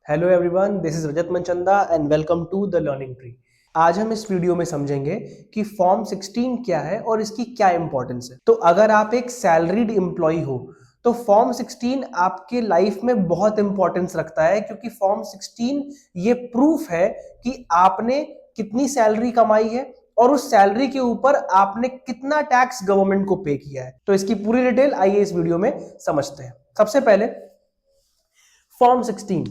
Hello everyone, this is Rajat Manchanda and welcome to the Learning Tree. आज हम इस video में समझेंगे कि फॉर्म 16 क्या है और इसकी क्या इंपॉर्टेंस है। तो अगर आप एक सैलरीड एम्प्लॉय हो तो फॉर्म 16 आपके लाइफ में बहुत इंपॉर्टेंस रखता है, क्योंकि फॉर्म 16 ये प्रूफ है कि आपने कितनी सैलरी कमाई है और उस सैलरी के ऊपर आपने कितना टैक्स गवर्नमेंट को पे किया है। तो इसकी पूरी डिटेल आइए इस वीडियो में समझते हैं। सबसे पहले Form 16.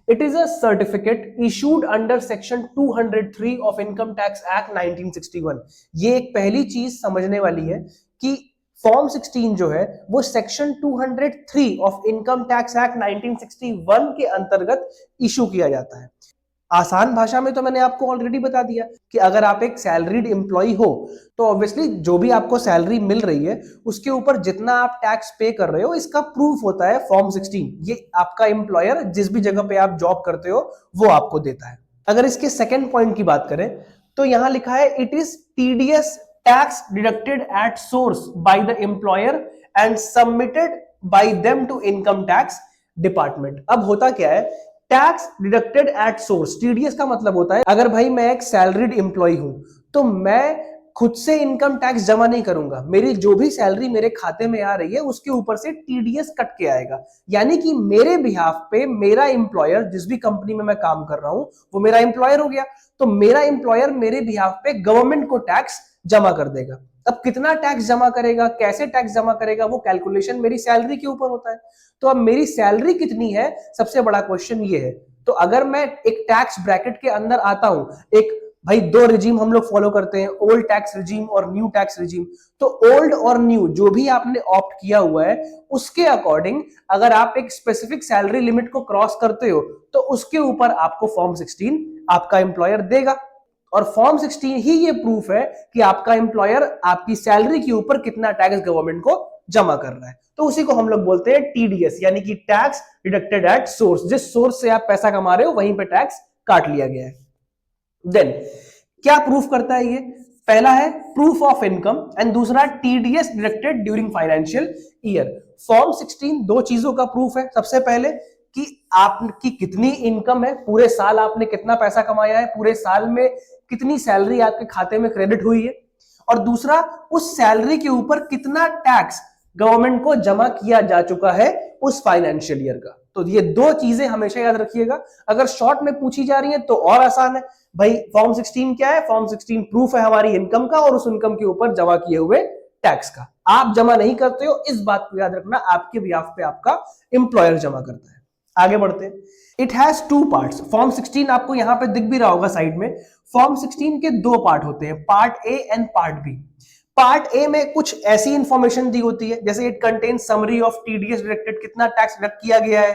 It is a certificate issued under Section 203 of Income Tax Act 1961. ये एक पहली चीज समझने वाली है कि फॉर्म 16 जो है वो section 203 of income tax act 1961 के अंतर्गत इशू किया जाता है। आसान भाषा में तो मैंने आपको ऑलरेडी बता दिया कि अगर आप एक सैलरीड एम्प्लॉय हो तो ऑब्वियसली जो भी आपको सैलरी मिल रही है उसके ऊपर जितना आप टैक्स पे कर रहे हो इसका प्रूफ होता है फॉर्म 16। ये आपका एम्प्लॉयर जिस भी जगह पे आप जॉब करते हो वो आपको देता है। अगर इसके सेकेंड पॉइंट की बात करें तो यहां लिखा है it is TDS tax deducted at source by the employer and submitted by them to income tax department. अब होता क्या है, tax deducted at source, TDS का मतलब होता है अगर भाई मैं एक सैलरीड एम्प्लॉय हूं तो मैं खुद से इनकम टैक्स जमा नहीं करूंगा, मेरी जो भी सैलरी मेरे खाते में आ रही है उसके ऊपर से टीडीएस कट के आएगा। यानी कि मेरे बिहाफ पे मेरा एम्प्लॉयर, जिस भी कंपनी में मैं काम कर रहा हूं वो मेरा एम्प्लॉयर हो गया, तो मेरा एम्प्लॉयर मेरे बिहाफ पे गवर्नमेंट को टैक्स जमा कर देगा। अब कितना टैक्स जमा करेगा, कैसे टैक्स जमा करेगा, वो कैलकुलेशन मेरी सैलरी के ऊपर होता है। तो अब मेरी सैलरी कितनी है, सबसे बड़ा क्वेश्चन ये है। तो अगर मैं एक टैक्स ब्रैकेट के अंदर आता हूं, एक भाई दो रिजीम हम लोग फॉलो करते हैं, ओल्ड टैक्स रिजीम और न्यू टैक्स रिजीम। तो ओल्ड और न्यू जो भी आपने ऑप्ट किया हुआ है उसके अकॉर्डिंग अगर आप एक स्पेसिफिक सैलरी लिमिट को क्रॉस करते हो तो उसके ऊपर आपको फॉर्म 16 आपका एम्प्लॉयर देगा। और फॉर्म 16 ही ये प्रूफ है कि आपका एम्प्लॉयर आपकी सैलरी के ऊपर कितना टैक्स गवर्नमेंट को जमा कर रहा है। तो उसी को हम लोग बोलते हैं टीडीएस, यानी कि टैक्स डिडक्टेड एट सोर्स। जिस सोर्स से आप पैसा कमा रहे हो वहीं पे टैक्स काट लिया गया है। देन क्या प्रूफ करता है ये? पहला है प्रूफ ऑफ इनकम एंड दूसरा TDS deducted during financial year. Form 16 दो चीजों का प्रूफ है। सबसे पहले कि आपकी कितनी इनकम है, पूरे साल आपने कितना पैसा कमाया है, पूरे साल में कितनी सैलरी आपके खाते में क्रेडिट हुई है, और दूसरा उस सैलरी के ऊपर कितना टैक्स गवर्नमेंट को जमा किया जा चुका है उस फाइनेंशियल ईयर का। तो ये दो चीजें हमेशा याद रखिएगा। अगर शॉर्ट में पूछी जा रही है तो और आसान है भाई। फॉर्म 16 क्या है? फॉर्म 16 प्रूफ है हमारी इनकम का और उस इनकम के ऊपर जमा किए हुए टैक्स का। आप जमा नहीं करते हो, इस बात को याद रखना, आपके बिहाफ पे आपका एम्प्लॉयर जमा करता है। आगे बढ़ते हैं। It has two parts. Form 16 आपको यहां पे दिख भी रहा होगा साइड में। फॉर्म 16 के दो पार्ट होते हैं, part A and part B. Part A में कुछ ऐसी इंफॉर्मेशन दी होती है जैसे it contain summary of TDS deducted, कितना टैक्स डिडक्ट किया गया है,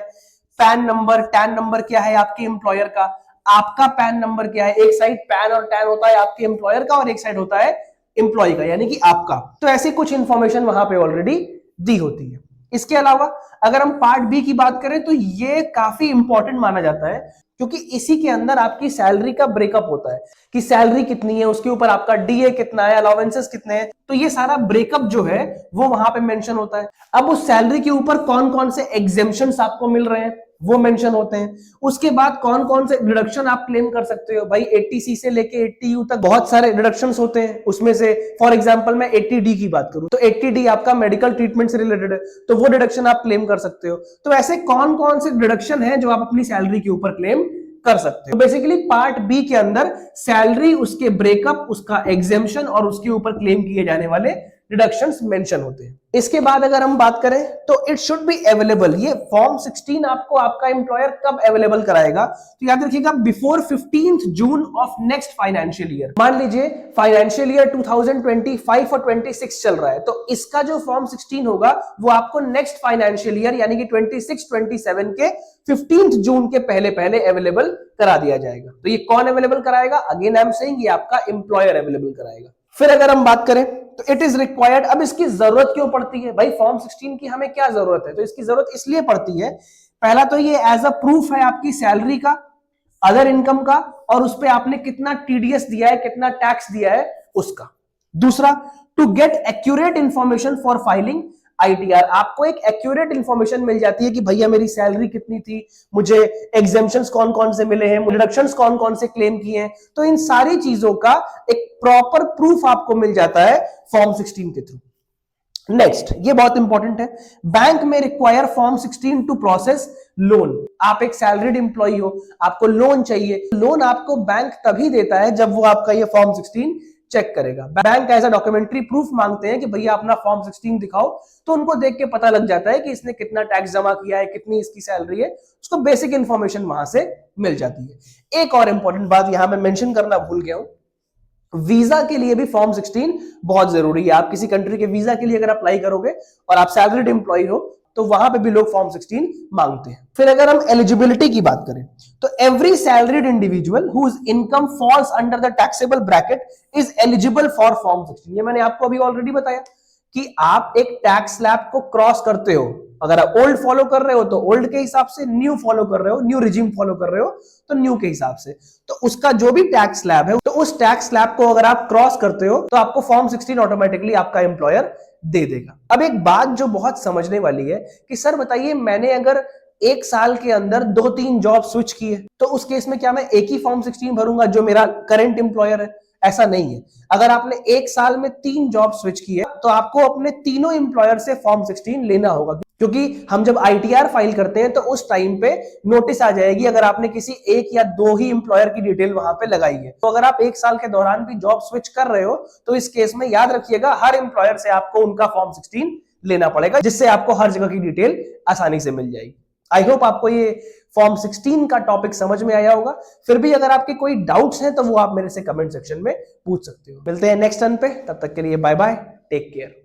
पैन नंबर, टैन नंबर क्या है आपके एम्प्लॉयर का, आपका पैन नंबर क्या है। एक साइड पैन और टैन होता है आपके एम्प्लॉयर का और एक साइड होता है एम्प्लॉय का, यानी कि आपका। तो ऐसी कुछ इंफॉर्मेशन वहां पे ऑलरेडी दी होती है। इसके अलावा अगर हम पार्ट बी की बात करें तो ये काफी इंपॉर्टेंट माना जाता है, क्योंकि इसी के अंदर आपकी सैलरी का ब्रेकअप होता है कि सैलरी कितनी है, उसके ऊपर आपका डीए कितना है, अलाउंसेस कितने हैं। तो ये सारा ब्रेकअप जो है वो वहां पे मेंशन होता है। अब उस सैलरी के ऊपर कौन कौन से एग्जेम्पशंस आपको मिल रहे हैं वो मेंशन होते हैं। उसके बाद कौन कौन से डिडक्शन आप क्लेम कर सकते हो। भाई 80C से लेके 80U तक बहुत सारे डिडक्शंस होते हैं। उसमें से फॉर एग्जांपल मैं 80D की बात करूं तो 80D आपका मेडिकल ट्रीटमेंट से रिलेटेड है, तो वो डिडक्शन आप क्लेम कर सकते हो। तो ऐसे कौन कौन से डिडक्शन है जो आप अपनी सैलरी के ऊपर क्लेम कर सकते हो। तो बेसिकली पार्ट बी के अंदर सैलरी, उसके ब्रेकअप, उसका एग्जेम्पशन और उसके ऊपर क्लेम किए जाने वाले डिडक्शंस मेंशन होते हैं। इसके बाद अगर हम बात करें तो इट शुड बी अवेलेबल। ये फॉर्म 16 आपको आपका एम्प्लॉयर कब अवेलेबल कराएगा? तो याद रखिएगा before 15th June of next financial year. मान लीजिए फाइनेंशियल ईयर 2025 और 26 चल रहा है, तो इसका जो फॉर्म 16 होगा वो आपको नेक्स्ट फाइनेंशियल ईयर यानी कि 26-27 के 15th जून के पहले पहले अवेलेबल करा दिया जाएगा। तो ये कौन अवेलेबल कराएगा? अगेन आई एम सेइंग, ये आपका एम्प्लॉयर अवेलेबल कराएगा। फिर अगर हम बात करें तो इट इज रिक्वायर्ड। अब इसकी जरूरत क्यों पड़ती है भाई? फॉर्म 16 की हमें क्या जरूरत है? तो इसकी जरूरत इसलिए पड़ती है, पहला तो ये एज अ प्रूफ है आपकी सैलरी का, अदर इनकम का, और उस पर आपने कितना टीडीएस दिया है, कितना टैक्स दिया है उसका। दूसरा, to get accurate information for filing. ITR, आपको एक एक्यूरेट इंफॉर्मेशन मिल जाती है कि भैया मेरी सैलरी कितनी थी, मुझे एग्जेम्पशंस कौन कौन से मिले हैं, डिडक्शंस कौन कौन से क्लेम किए हैं। तो इन सारी चीजों का एक प्रॉपर प्रूफ आपको मिल जाता है फॉर्म 16 के थ्रू। नेक्स्ट, ये बहुत इंपॉर्टेंट है, बैंक में require form 16 to process loan. आप एक सैलरीड एम्प्लॉय हो, आपको लोन चाहिए, लोन आपको बैंक तभी देता है जब वो आपका ये फॉर्म 16 चेक करेगा। बैंक ऐसा डॉक्यूमेंट्री प्रूफ मांगते हैं कि भैया अपना फॉर्म 16 दिखाओ, तो उनको देख के पता लग जाता है कि इसने कितना टैक्स जमा किया है, कितनी इसकी सैलरी है, उसको बेसिक इंफॉर्मेशन वहां से मिल जाती है। एक और इंपॉर्टेंट बात यहां मैं मेंशन करना भूल गया हूं, वीजा के लिए भी फॉर्म 16 बहुत जरूरी है। आप किसी कंट्री के वीजा के लिए अगर अप्लाई करोगे और आप सैलरीड एम्प्लॉय हो तो वहां पे भी लोग फॉर्म 16 मांगते हैं। फिर अगर हम एलिजिबिलिटी की बात करें तो every salaried individual whose income falls under the taxable bracket is eligible for form 16। ये मैंने आपको अभी ऑलरेडी बताया कि आप एक टैक्स स्लैब को क्रॉस करते हो, अगर आप ओल्ड फॉलो कर रहे हो तो ओल्ड के हिसाब से, न्यू फॉलो कर रहे हो, न्यू रिजीम फॉलो कर रहे हो तो न्यू के हिसाब से, तो उसका जो भी टैक्स स्लैब है तो उस टैक्स स्लैब को अगर आप क्रॉस करते हो तो आपको फॉर्म 16 ऑटोमेटिकली आपका एम्प्लॉयर दे देगा। अब एक बात जो बहुत समझने वाली है कि सर बताइए, मैंने अगर एक साल के अंदर 2-3 जॉब स्विच किए तो उस केस में क्या मैं एक ही फॉर्म 16 भरूंगा जो मेरा करंट एम्प्लॉयर है? ऐसा नहीं है। अगर आपने एक साल में 3 जॉब स्विच किए तो आपको अपने तीनों एम्प्लॉयर से फॉर्म 16 लेना होगा, क्योंकि हम जब आईटीआर फाइल करते हैं तो उस टाइम पे नोटिस आ जाएगी अगर आपने किसी एक या 2 ही एम्प्लॉयर की डिटेल वहां पे लगाई है। तो अगर आप एक साल के दौरान भी जॉब स्विच कर रहे हो तो इस केस में याद रखिएगा हर एम्प्लॉयर से आपको उनका फॉर्म 16 लेना पड़ेगा, जिससे आपको हर जगह की डिटेल आसानी से मिल जाएगी। आई होप आपको ये फॉर्म 16 का टॉपिक समझ में आया होगा। फिर भी अगर आपके कोई डाउट्स हैं तो वो आप मेरे से कमेंट सेक्शन में पूछ सकते हो। मिलते हैं नेक्स्ट टर्न पे, तब तक के लिए बाय बाय, टेक केयर।